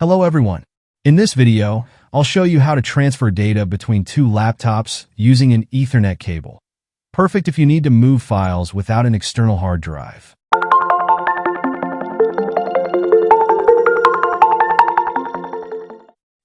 Hello everyone. In this video, I'll show you how to transfer data between two laptops using an Ethernet cable. Perfect if you need to move files without an external hard drive.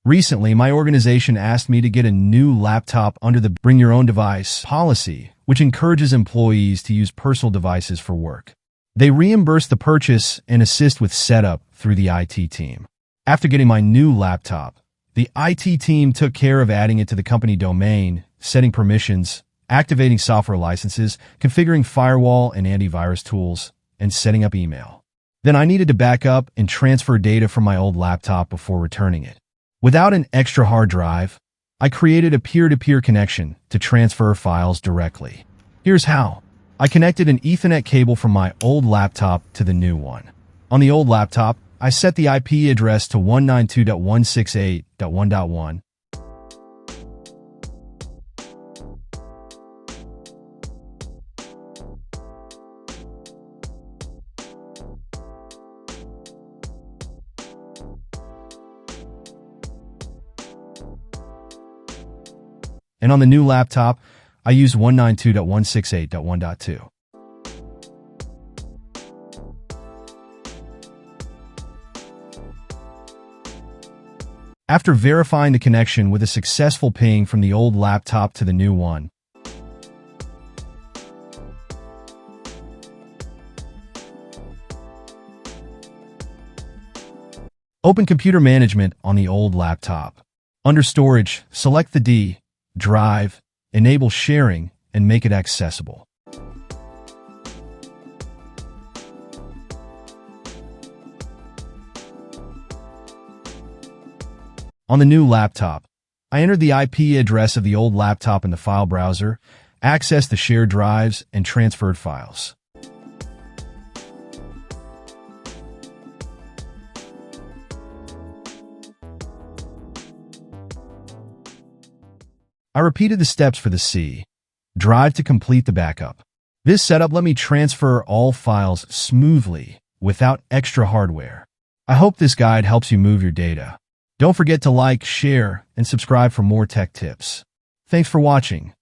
Recently, my organization asked me to get a new laptop under the Bring Your Own Device policy, which encourages employees to use personal devices for work. They reimburse the purchase and assist with setup through the IT team. After getting my new laptop, the IT team took care of adding it to the company domain, setting permissions, activating software licenses, configuring firewall and antivirus tools, and setting up email. Then I needed to back up and transfer data from my old laptop before returning it. Without an extra hard drive, I created a peer-to-peer connection to transfer files directly. Here's how. I connected an Ethernet cable from my old laptop to the new one. On the old laptop, I set the IP address to 192.168.1.1. And on the new laptop, I use 192.168.1.2. After verifying the connection with a successful ping from the old laptop to the new one, open Computer Management on the old laptop. Under Storage, select the D drive, enable sharing, and make it accessible. On the new laptop, I entered the IP address of the old laptop in the file browser, accessed the shared drives, and transferred files. I repeated the steps for the C drive to complete the backup. This setup let me transfer all files smoothly without extra hardware. I hope this guide helps you move your data. Don't forget to like, share, and subscribe for more tech tips. Thanks for watching.